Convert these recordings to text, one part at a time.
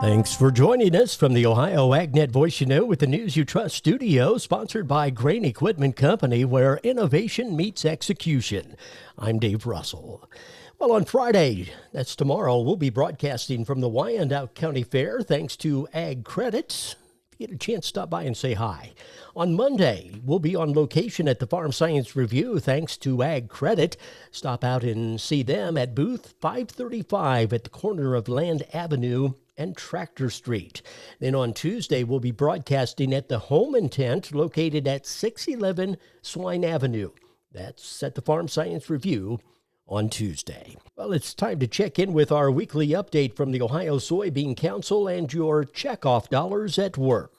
Thanks for joining us from the Ohio AgNet Voice You Know with the News You Trust studio, sponsored by Grain Equipment Company, where innovation meets execution. I'm Dave Russell. Well, on Friday, that's tomorrow, we'll be broadcasting from the Wyandotte County Fair thanks to Ag Credits. If you get a chance, stop by and say hi. On Monday, we'll be on location at the Farm Science Review thanks to Ag Credit. Stop out and see them at booth 535 at the corner of Land Avenue and Tractor Street. Then on Tuesday, we'll be broadcasting at the Home Intent located at 611 Swine Avenue. That's at the Farm Science Review on Tuesday. Well, it's time to check in with our weekly update from the Ohio Soybean Council and your checkoff dollars at work.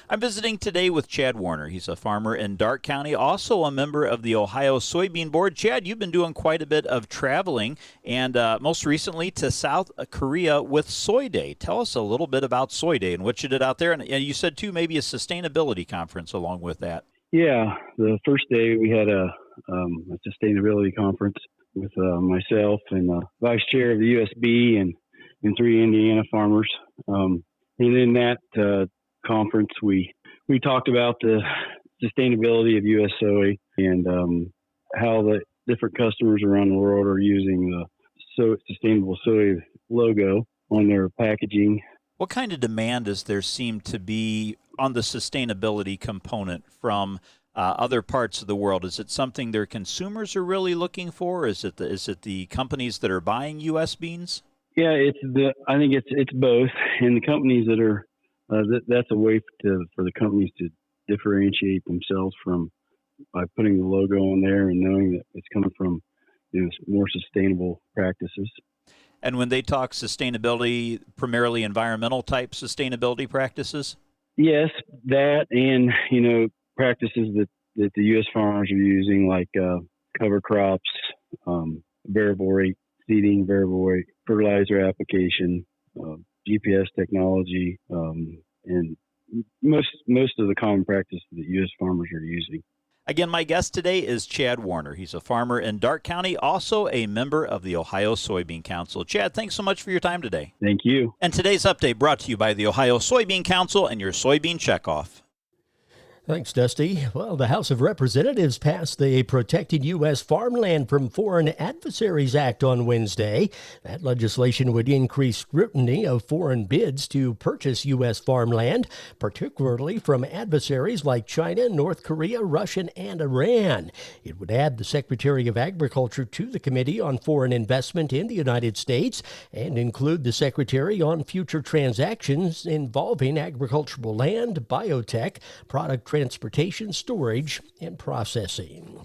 I'm visiting today with Chad Warner. He's a farmer in Darke County, also a member of the Ohio Soybean Board. Chad, you've been doing quite a bit of traveling, and most recently to South Korea with Soy Day. Tell us a little bit about Soy Day and what you did out there. And you said, too, maybe a sustainability conference along with that. Yeah, the first day we had a sustainability conference with myself and vice chair of the USB and 3 Indiana farmers. And in that conference, we talked about the sustainability of U.S. soy and how the different customers around the world are using the sustainable soy logo on their packaging. What kind of demand does there seem to be on the sustainability component from other parts of the world? Is it something their consumers are really looking for? Is it the companies that are buying U.S. beans? Yeah, I think it's both, and the companies that are that's a way for the companies to differentiate themselves by putting the logo on there and knowing that it's coming from more sustainable practices. And when they talk sustainability, primarily environmental type sustainability practices? Yes, that and practices that the U.S. farmers are using, like cover crops, variable rate seeding, variable rate fertilizer application, GPS technology, and most of the common practices that U.S. farmers are using. Again, my guest today is Chad Warner. He's a farmer in Darke County, also a member of the Ohio Soybean Council. Chad, thanks so much for your time today. Thank you. And today's update brought to you by the Ohio Soybean Council and your soybean checkoff. Thanks, Dusty. Well, the House of Representatives passed the Protecting U.S. Farmland from Foreign Adversaries Act on Wednesday. That legislation would increase scrutiny of foreign bids to purchase U.S. farmland, particularly from adversaries like China, North Korea, Russia, and Iran. It would add the Secretary of Agriculture to the Committee on Foreign Investment in the United States and include the Secretary on future transactions involving agricultural land, biotech, product transportation, storage, and processing.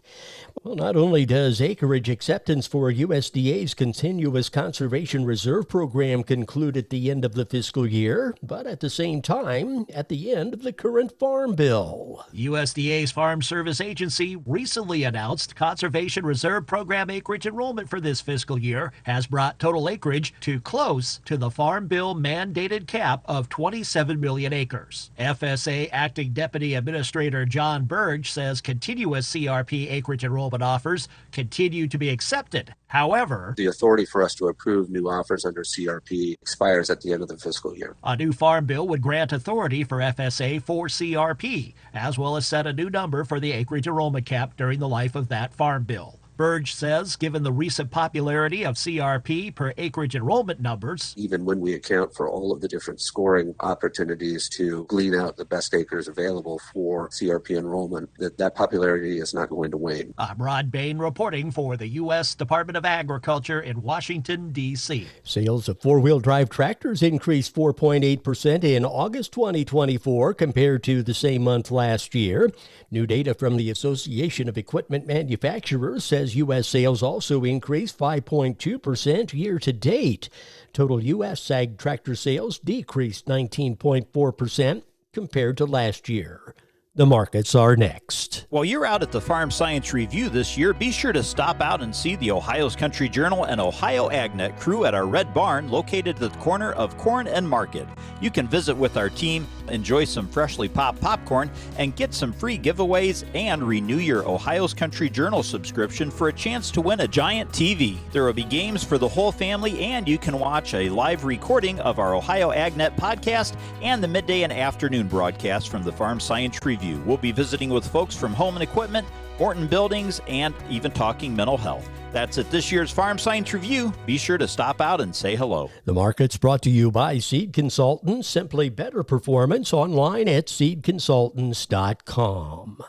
Well, not only does acreage acceptance for USDA's Continuous Conservation Reserve Program conclude at the end of the fiscal year, but at the same time, at the end of the current Farm Bill. USDA's Farm Service Agency recently announced Conservation Reserve Program acreage enrollment for this fiscal year has brought total acreage to close to the Farm Bill mandated cap of 27 million acres. FSA Acting Deputy Administrator John Burge says continuous CRP acreage enrollment offers continue to be accepted. However, the authority for us to approve new offers under CRP expires at the end of the fiscal year. A new farm bill would grant authority for FSA for CRP, as well as set a new number for the acreage enrollment cap during the life of that farm bill. Burge says, given the recent popularity of CRP per acreage enrollment numbers, even when we account for all of the different scoring opportunities to glean out the best acres available for CRP enrollment, that popularity is not going to wane. I'm Rod Bain reporting for the U.S. Department of Agriculture in Washington, D.C. Sales of four-wheel drive tractors increased 4.8% in August 2024 compared to the same month last year. New data from the Association of Equipment Manufacturers says U.S. sales also increased 5.2% year-to-date. Total U.S. ag tractor sales decreased 19.4% compared to last year. The markets are next. While you're out at the Farm Science Review this year, be sure to stop out and see the Ohio's Country Journal and Ohio AgNet crew at our Red Barn located at the corner of Corn and Market. You can visit with our team, enjoy some freshly popped popcorn, and get some free giveaways and renew your Ohio's Country Journal subscription for a chance to win a giant TV. There will be games for the whole family, and you can watch a live recording of our Ohio AgNet podcast and the midday and afternoon broadcast from the Farm Science Review. We'll be visiting with folks from Home and Equipment, Morton Buildings, and even talking mental health. That's at this year's Farm Science Review. Be sure to stop out and say hello. The market's brought to you by Seed Consultants. Simply better performance online at seedconsultants.com.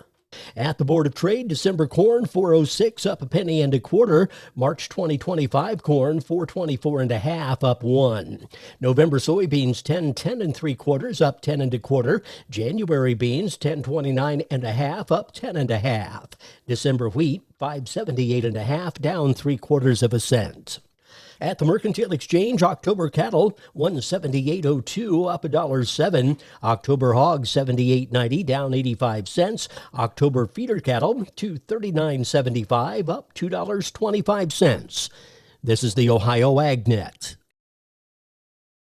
At the Board of Trade, December corn 406 up a penny and a quarter. March 2025 corn 424 and a half up 1. November soybeans 10.10 and 3/4 up 10 and a quarter. January beans 10.29 and a half up 10 and a half. December wheat 5.78 and a half down 3/4 cent. At the Mercantile Exchange, October cattle 178.02 up $1.07. October hogs 78.90 down 85 cents. October feeder cattle 239.75 up $2.25. This is the Ohio AgNet.